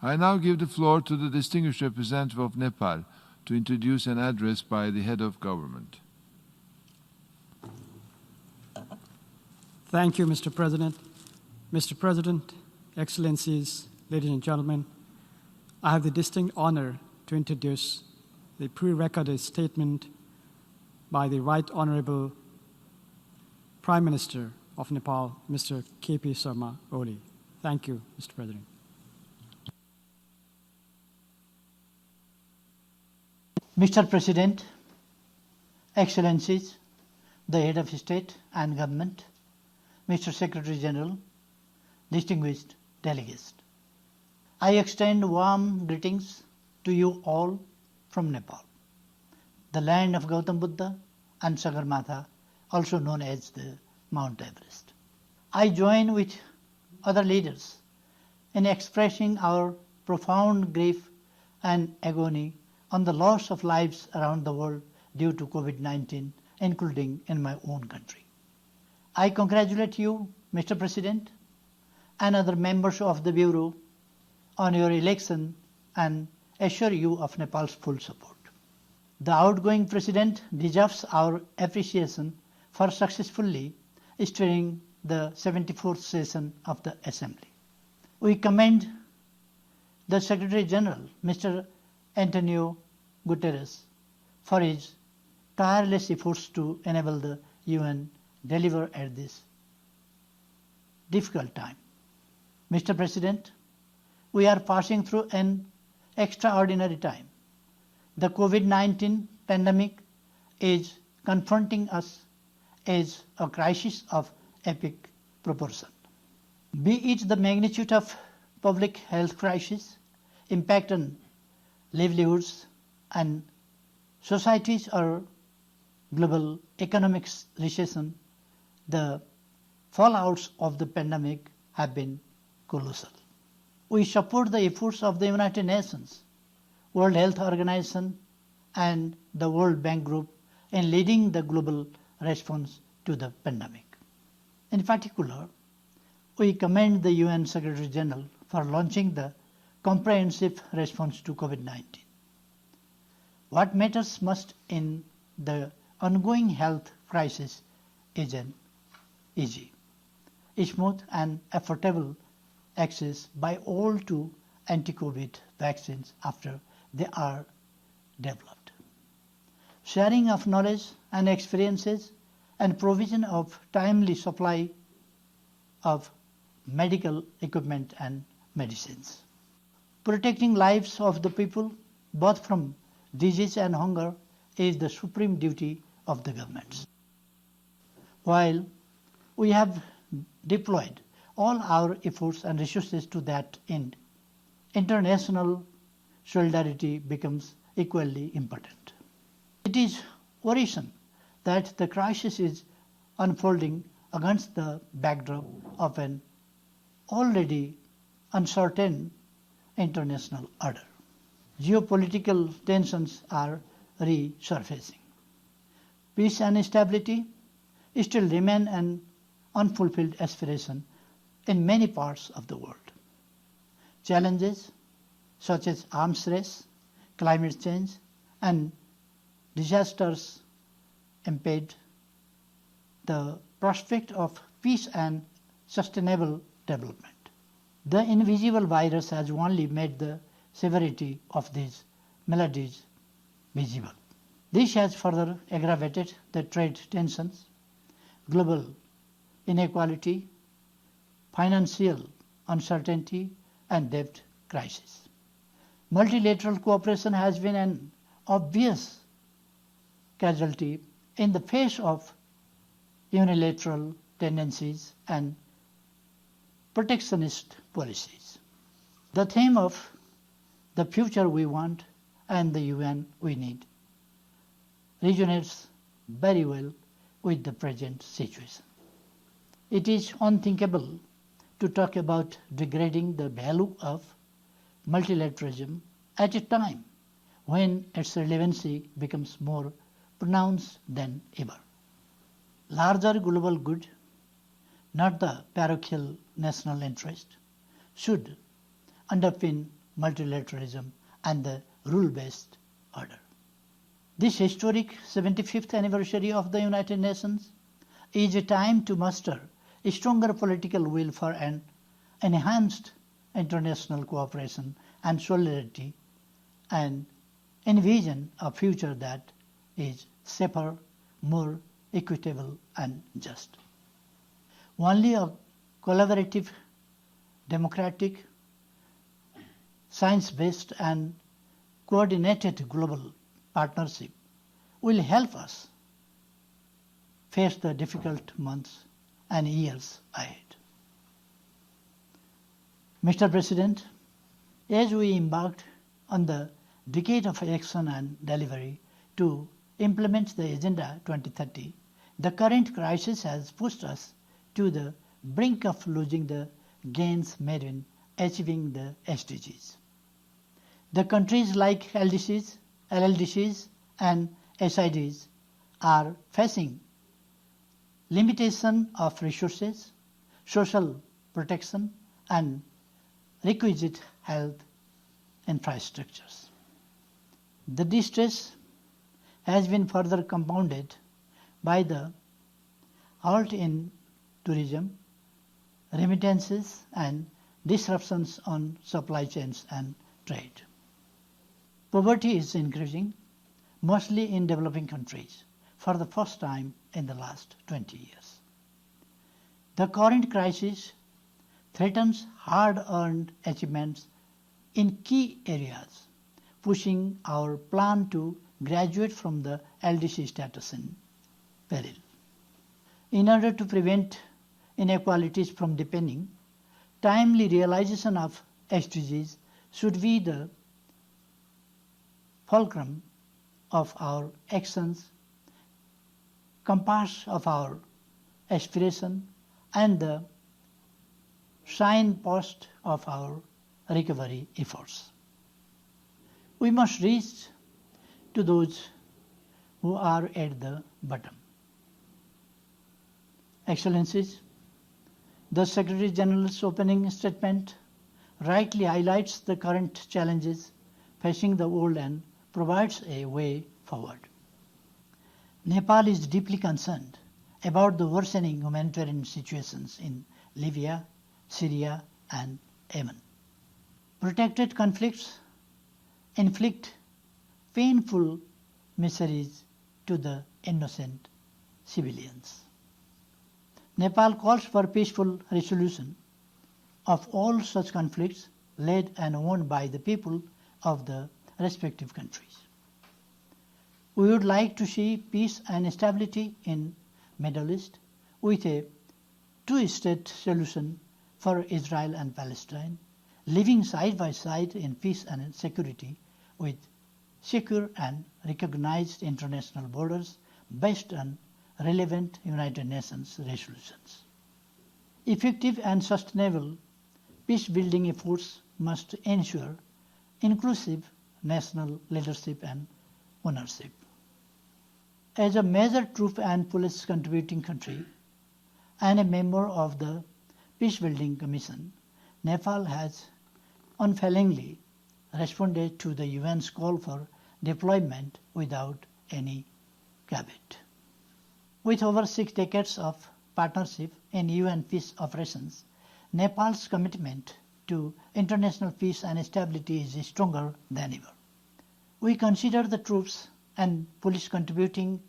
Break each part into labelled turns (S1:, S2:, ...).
S1: I now give the floor to the distinguished representative of Nepal to introduce an address by the head of government.
S2: Thank you, Mr. President. Mr. President, Excellencies, ladies and gentlemen, I have the distinct honor to introduce the pre-recorded statement by the Right Honorable Prime Minister of Nepal, Mr. K.P. Sharma Oli. Thank you, Mr. President.
S3: Mr. President, Excellencies, the Head of State and Government, Mr. Secretary General, distinguished delegates, I extend warm greetings to you all from Nepal, the land of Gautam Buddha and Sagarmatha, also known as the Mount Everest. I join with other leaders in expressing our profound grief and agony on the loss of lives around the world due to COVID-19, including in my own country. I congratulate you, Mr. President, and other members of the Bureau on your election and assure you of Nepal's full support. The outgoing President deserves our appreciation for successfully steering the 74th session of the Assembly. We commend the Secretary General, Mr. Antonio Guterres, for his tireless efforts to enable the UN deliver at this difficult time. Mr. President, we are passing through an extraordinary time. The COVID-19 pandemic is confronting us as a crisis of epic proportion. Be it the magnitude of public health crisis, impact on livelihoods and societies, or global economic recession, the fallouts of the pandemic have been colossal. We support the efforts of the United Nations, World Health Organization, and the World Bank Group in leading the global response to the pandemic. In particular, we commend the UN Secretary General for launching the comprehensive response to COVID-19. What matters most in the ongoing health crisis is an easy, smooth and affordable access by all to anti-COVID vaccines after they are developed. Sharing of knowledge and experiences and provision of timely supply of medical equipment and medicines. Protecting lives of the people, both from disease and hunger, is the supreme duty of the governments. While we have deployed all our efforts and resources to that end, international solidarity becomes equally important. It is worrisome that the crisis is unfolding against the backdrop of an already uncertain international order. Geopolitical tensions are resurfacing. Peace and stability still remain an unfulfilled aspiration in many parts of the world. Challenges such as arms race, climate change, and disasters impede the prospect of peace and sustainable development. The invisible virus has only made the severity of these maladies visible. This has further aggravated the trade tensions, global inequality, financial uncertainty, and debt crisis. Multilateral cooperation has been an obvious casualty in the face of unilateral tendencies and protectionist policies. The theme of the future we want and the UN we need resonates very well with the present situation. It is unthinkable to talk about degrading the value of multilateralism at a time when its relevancy becomes more pronounced than ever. Larger global good, not the parochial national interest, should underpin multilateralism and the rule-based order. This historic 75th anniversary of the United Nations is a time to muster a stronger political will for an enhanced international cooperation and solidarity and envision a future that is safer, more equitable and just. Only a collaborative, democratic, science-based and coordinated global partnership will help us face the difficult months and years ahead. Mr. President, as we embarked on the decade of action and delivery to implement the Agenda 2030, the current crisis has pushed us to the brink of losing the gains made in achieving the SDGs. The countries like LDCs, LLDCs and SIDs are facing limitation of resources, social protection and requisite health infrastructures. The distress has been further compounded by the halt in tourism, remittances and disruptions on supply chains and trade. Poverty is increasing, mostly in developing countries, for the first time in the last 20 years. The current crisis threatens hard-earned achievements in key areas, pushing our plan to graduate from the LDC status in peril. In order to prevent inequalities from deepening, timely realization of SDGs should be the fulcrum of our actions, compass of our aspiration, and the signpost of our recovery efforts. We must reach to those who are at the bottom. Excellencies, the Secretary General's opening statement rightly highlights the current challenges facing the world and provides a way forward. Nepal is deeply concerned about the worsening humanitarian situations in Libya, Syria and Yemen. Protracted conflicts inflict painful miseries to the innocent civilians. Nepal calls for peaceful resolution of all such conflicts led and won by the people of the respective countries. We would like to see peace and stability in Middle East with a two-state solution for Israel and Palestine, living side by side in peace and security with secure and recognized international borders based on relevant United Nations resolutions. Effective and sustainable peace-building efforts must ensure inclusive national leadership and ownership. As a major troop and police contributing country and a member of the Peace-Building Commission, Nepal has unfailingly responded to the UN's call for deployment without any caveat. With over 6 decades of partnership in UN peace operations, Nepal's commitment to international peace and stability is stronger than ever. We consider the troops and police contributing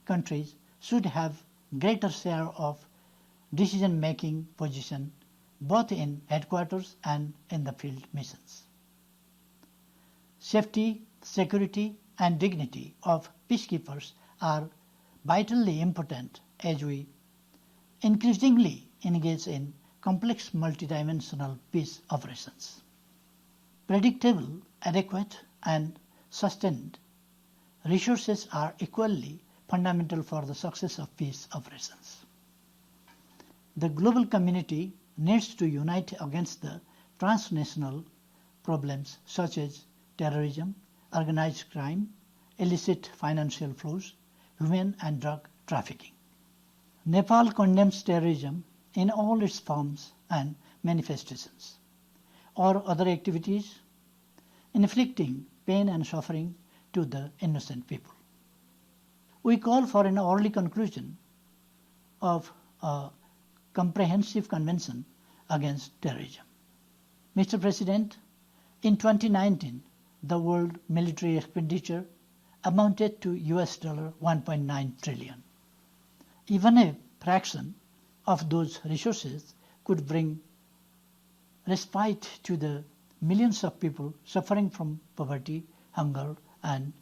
S3: countries should have greater share of decision-making position both in headquarters and in the field missions. Safety, security and dignity of peacekeepers are vitally important as we increasingly engage in complex multidimensional peace operations. Predictable, adequate and sustained resources are equally fundamental for the success of peace operations. The global community needs to unite against the transnational problems such as terrorism, organized crime, illicit financial flows, human and drug trafficking. Nepal condemns terrorism in all its forms and manifestations, or other activities inflicting pain and suffering to the innocent people. We call for an early conclusion of a comprehensive convention against terrorism. Mr. President, in 2019, the world military expenditure amounted to US $1.9 trillion. Even a fraction of those resources could bring respite to the millions of people suffering from poverty, hunger, and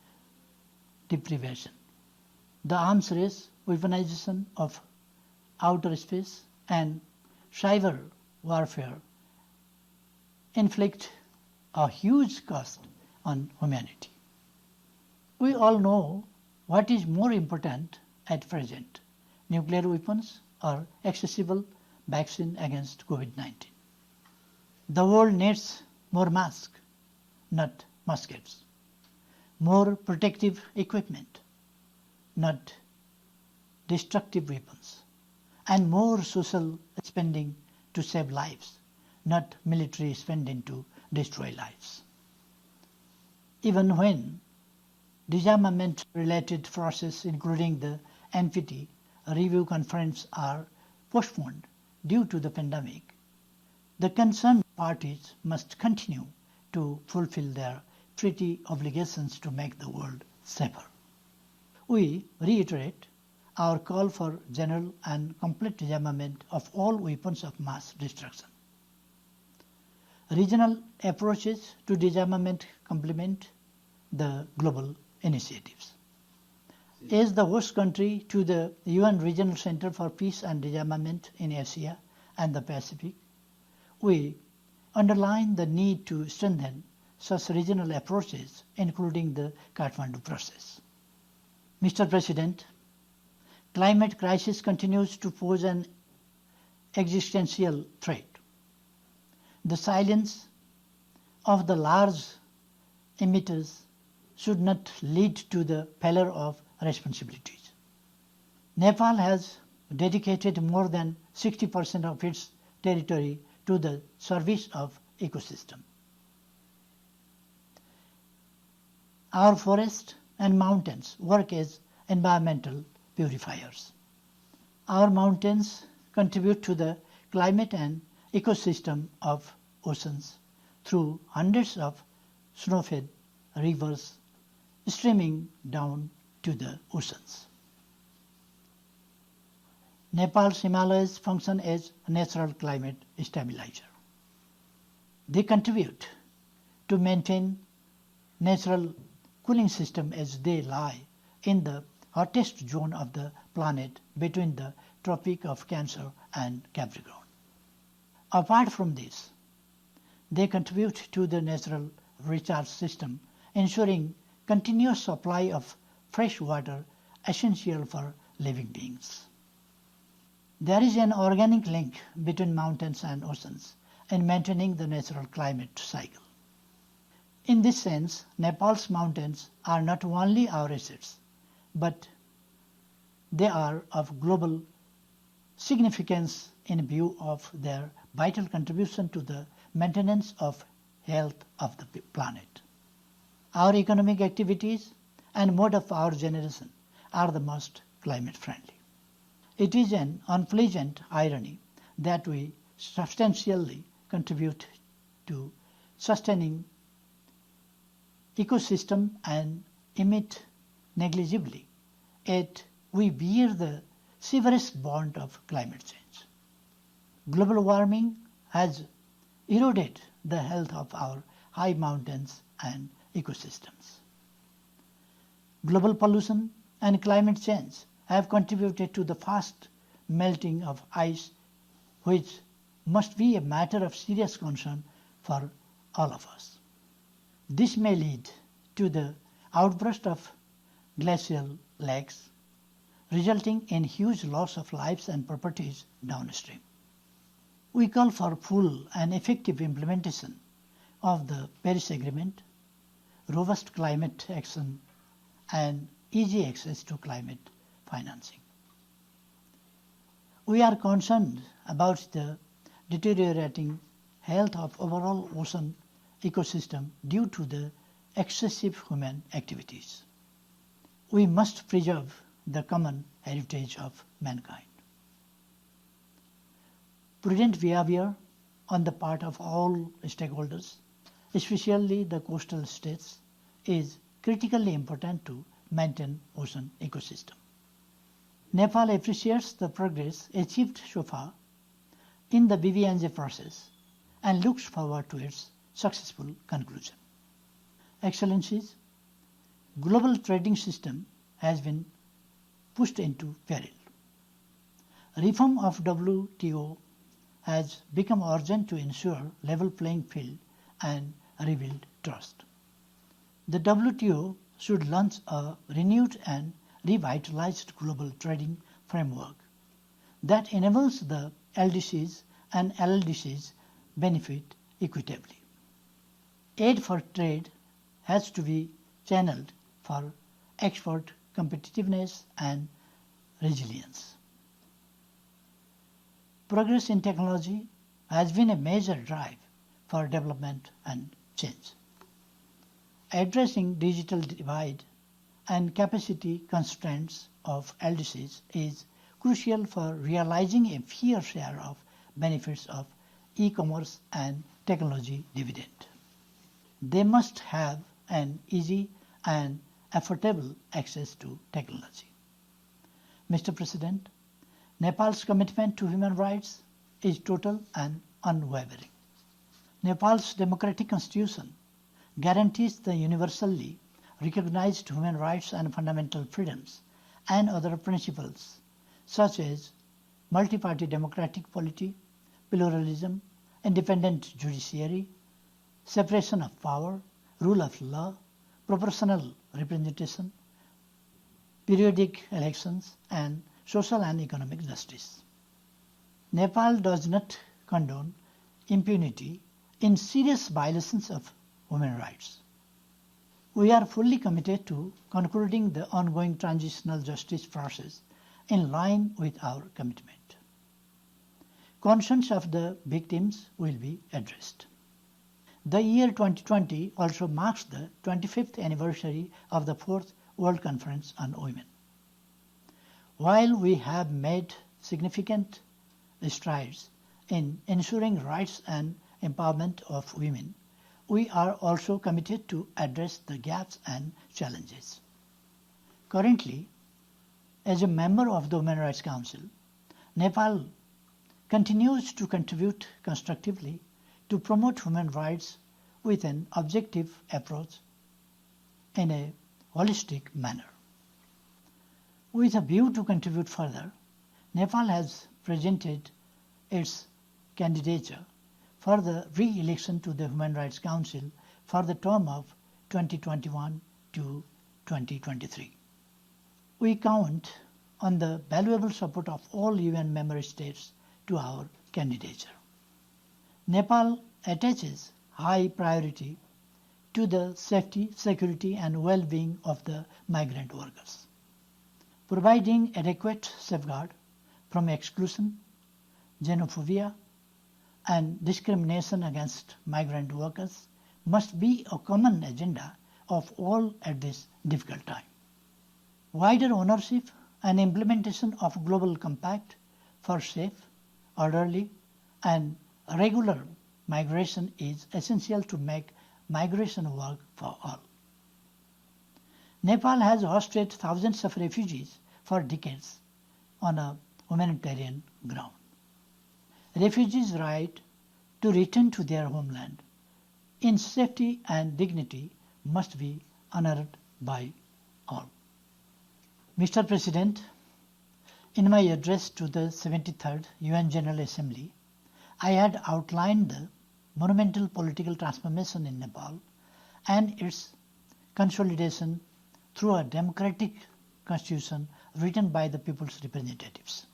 S3: deprivation. The arms race, weaponization of outer space, and cyber warfare inflict a huge cost on humanity. We all know what is more important at present, nuclear weapons or accessible vaccine against COVID-19. The world needs more masks, not muskets, more protective equipment, not destructive weapons, and more social spending to save lives, not military spending to destroy lives. Even when disarmament-related process, including the NPT review conference, are postponed due to the pandemic, the concerned parties must continue to fulfill their treaty obligations to make the world safer. We reiterate our call for general and complete disarmament of all weapons of mass destruction. Regional approaches to disarmament complement the global initiatives. As the host country to the UN Regional Center for Peace and Disarmament in Asia and the Pacific, we underline the need to strengthen such regional approaches, including the Kathmandu process. Mr. President, climate crisis continues to pose an existential threat. The silence of the large emitters should not lead to the failure of responsibilities. Nepal has dedicated more than 60% of its territory to the service of ecosystem. Our forests and mountains work as environmental purifiers. Our mountains contribute to the climate and ecosystem of oceans through hundreds of snow-fed rivers streaming down to the oceans. Nepal's Himalayas function as a natural climate stabilizer. They contribute to maintain natural cooling system as they lie in the hottest zone of the planet between the Tropic of Cancer and Capricorn. Apart from this, they contribute to the natural recharge system, ensuring continuous supply of fresh water essential for living beings. There is an organic link between mountains and oceans in maintaining the natural climate cycle. In this sense, Nepal's mountains are not only our assets, but they are of global significance in view of their vital contribution to the maintenance of health of the planet. Our economic activities and mode of our generation are the most climate friendly. It is an unpleasant irony that we substantially contribute to sustaining ecosystem and emit negligibly, yet we bear the severest bond of climate change. Global warming has eroded the health of our high mountains and ecosystems. Global pollution and climate change have contributed to the fast melting of ice, which must be a matter of serious concern for all of us. This may lead to the outburst of glacial lakes, resulting in huge loss of lives and properties downstream. We call for full and effective implementation of the Paris Agreement, robust climate action, and easy access to climate financing. We are concerned about the deteriorating health of overall ocean ecosystem due to the excessive human activities. We must preserve the common heritage of mankind. Prudent behavior on the part of all stakeholders, especially the coastal states, is critically important to maintain ocean ecosystem. Nepal appreciates the progress achieved so far in the BBNJ process and looks forward to its successful conclusion. Excellencies, global trading system has been pushed into peril. Reform of WTO has become urgent to ensure level playing field and rebuild trust. The WTO should launch a renewed and revitalized global trading framework that enables the LDCs and LLDCs benefit equitably. Aid for trade has to be channeled for export competitiveness and resilience. Progress in technology has been a major drive for development and change. Addressing digital divide and capacity constraints of LDCs is crucial for realizing a fair share of benefits of e-commerce and technology dividend. They must have an easy and affordable access to technology. Mr. President, Nepal's commitment to human rights is total and unwavering. Nepal's democratic constitution guarantees the universally recognized human rights and fundamental freedoms and other principles such as multi-party democratic polity, pluralism, independent judiciary, separation of power, rule of law, proportional representation, periodic elections, and social and economic justice. Nepal does not condone impunity in serious violations of human rights. We are fully committed to concluding the ongoing transitional justice process in line with our commitment. Concerns of the victims will be addressed. The year 2020 also marks the 25th anniversary of the 4th World Conference on Women. While we have made significant strides in ensuring rights and empowerment of women, we are also committed to address the gaps and challenges. Currently, as a member of the Human Rights Council, Nepal continues to contribute constructively to promote human rights with an objective approach in a holistic manner. With a view to contribute further, Nepal has presented its candidature for the re-election to the Human Rights Council for the term of 2021 to 2023. We count on the valuable support of all UN member states to our candidature. Nepal attaches high priority to the safety, security, and well-being of the migrant workers. Providing adequate safeguard from exclusion, xenophobia, and discrimination against migrant workers must be a common agenda of all at this difficult time. Wider ownership and implementation of Global Compact for safe, orderly, and regular migration is essential to make migration work for all. Nepal has hosted thousands of refugees for decades on a humanitarian ground. Refugees' right to return to their homeland in safety and dignity must be honored by all. Mr. President, in my address to the 73rd UN General Assembly, I had outlined the monumental political transformation in Nepal and its consolidation through a democratic constitution written by the people's representatives.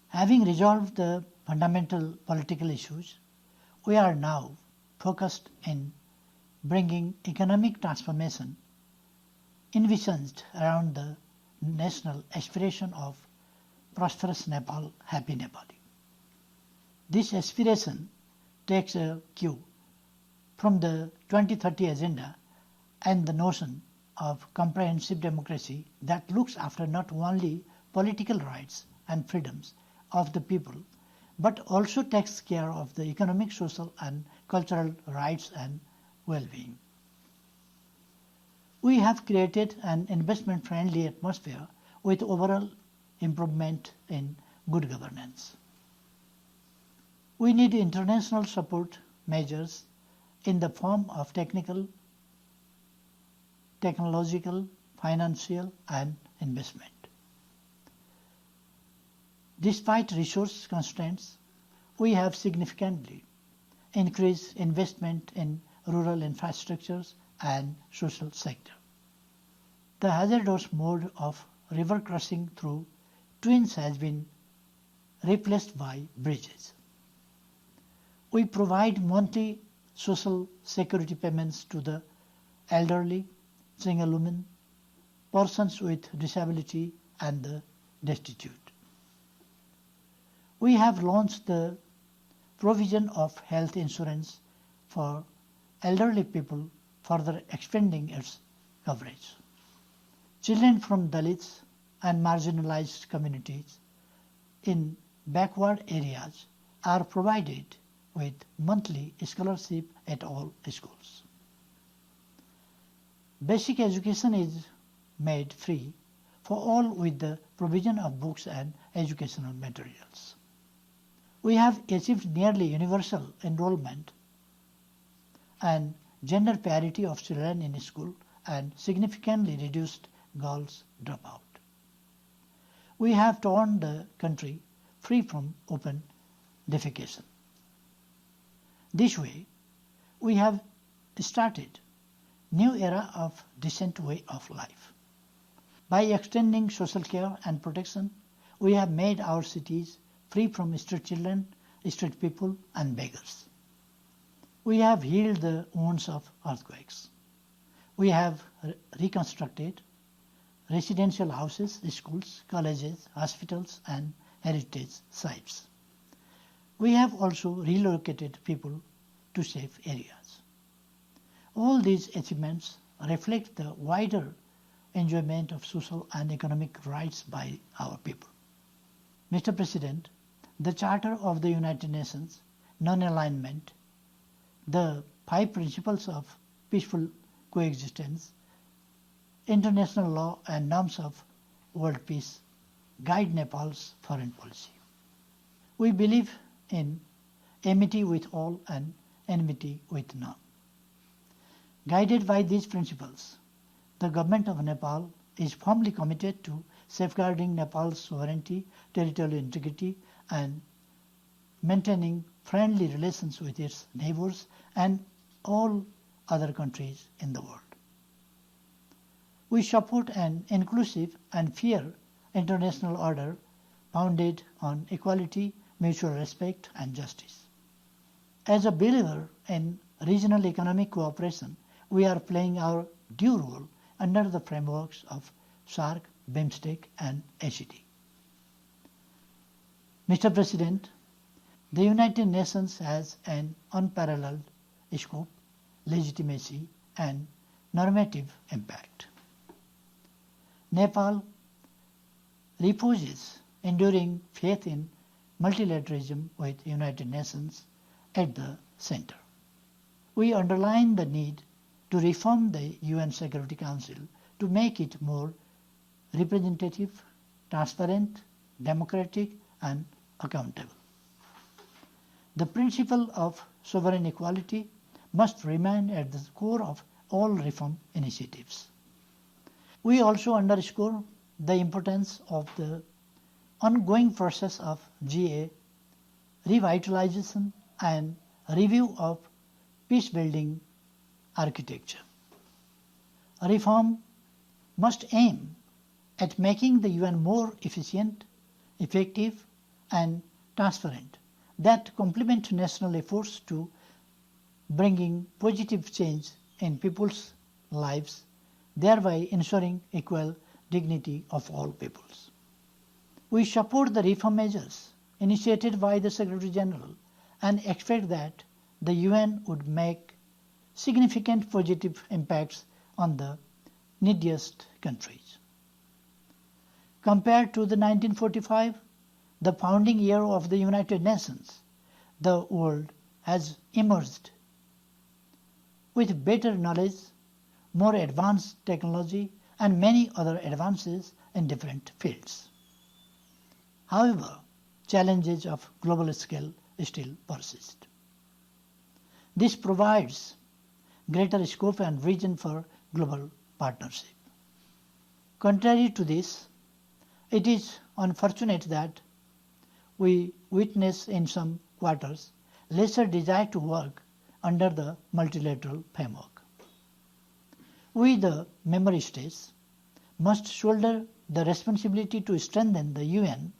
S3: Having resolved the fundamental political issues, we are now focused in bringing economic transformation envisioned around the national aspiration of prosperous Nepal, happy Nepali. This aspiration takes a cue from the 2030 agenda and the notion of comprehensive democracy that looks after not only political rights and freedoms of the people, but also takes care of the economic, social and cultural rights and well-being. We have created an investment-friendly atmosphere with overall improvement in good governance. We need international support measures in the form of technological, financial and investment. Despite resource constraints, we have significantly increased investment in rural infrastructures and social sector. The hazardous mode of river crossing through twins has been replaced by bridges. We provide monthly social security payments to the elderly, single women, persons with disability and the destitute. We have launched the provision of health insurance for elderly people, further expanding its coverage. Children from Dalits and marginalized communities in backward areas are provided with monthly scholarship at all schools. Basic education is made free for all with the provision of books and educational materials. We have achieved nearly universal enrollment and gender parity of children in school and significantly reduced girls' dropout. We have torn the country free from open defecation. This way, we have started new era of decent way of life. By extending social care and protection, we have made our cities free from street children, street people and beggars. We have healed the wounds of earthquakes. We have reconstructed residential houses, schools, colleges, hospitals and heritage sites. We have also relocated people to safe areas. All these achievements reflect the wider enjoyment of social and economic rights by our people. Mr. President, the Charter of the United Nations, non-alignment, the 5 principles of peaceful coexistence, international law and norms of world peace guide Nepal's foreign policy. We believe in amity with all and enmity with none. Guided by these principles, the government of Nepal is firmly committed to safeguarding Nepal's sovereignty, territorial integrity, and maintaining friendly relations with its neighbors and all other countries in the world. We support an inclusive and fair international order founded on equality, mutual respect, and justice. As a believer in regional economic cooperation, we are playing our due role under the frameworks of SAARC, BIMSTEC, and ACT. Mr. President, the United Nations has an unparalleled scope, legitimacy, and normative impact. Nepal reposes enduring faith in multilateralism with United Nations at the center. We underline the need to reform the UN Security Council to make it more representative, transparent, democratic, and accountable. The principle of sovereign equality must remain at the core of all reform initiatives. We also underscore the importance of the ongoing process of GA, revitalization and review of peace-building architecture. Reform must aim at making the UN more efficient, effective, and transparent that complement national efforts to bringing positive change in people's lives, thereby ensuring equal dignity of all peoples. We support the reform measures initiated by the Secretary General and expect that the UN would make significant positive impacts on the neediest countries. Compared to the 1945, the founding year of the United Nations, the world has emerged with better knowledge, more advanced technology, and many other advances in different fields. However, challenges of global scale still persist. This provides greater scope and vision for global partnership. Contrary to this, it is unfortunate that we witness in some quarters lesser desire to work under the multilateral framework. We, the member states, must shoulder the responsibility to strengthen the UN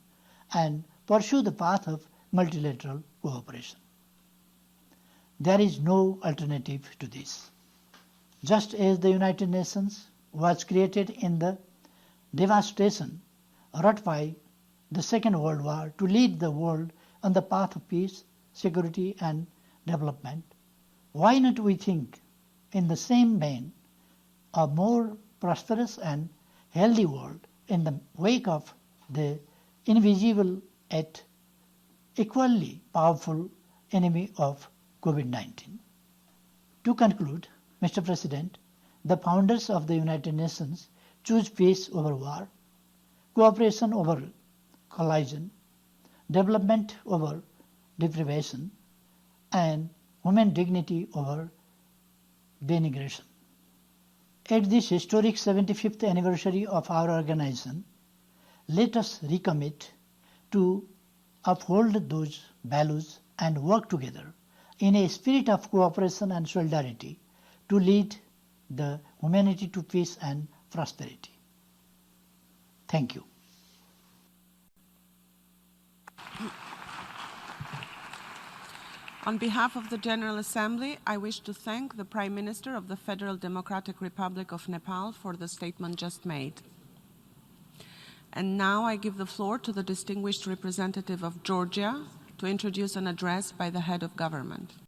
S3: and pursue the path of multilateral cooperation. There is no alternative to this. Just as the United Nations was created in the devastation wrought by the Second World War to lead the world on the path of peace, security, and development, why not we think in the same vein a more prosperous and healthy world in the wake of the invisible yet equally powerful enemy of COVID-19. To conclude, Mr. President, the founders of the United Nations choose peace over war, cooperation over collision, development over deprivation, and human dignity over denigration. At this historic 75th anniversary of our organization, let us recommit to uphold those values and work together in a spirit of cooperation and solidarity to lead the humanity to peace and prosperity. Thank you.
S4: On behalf of the General Assembly, I wish to thank the Prime Minister of the Federal Democratic Republic of Nepal for the statement just made. And now I give the floor to the distinguished representative of Georgia to introduce an address by the head of government.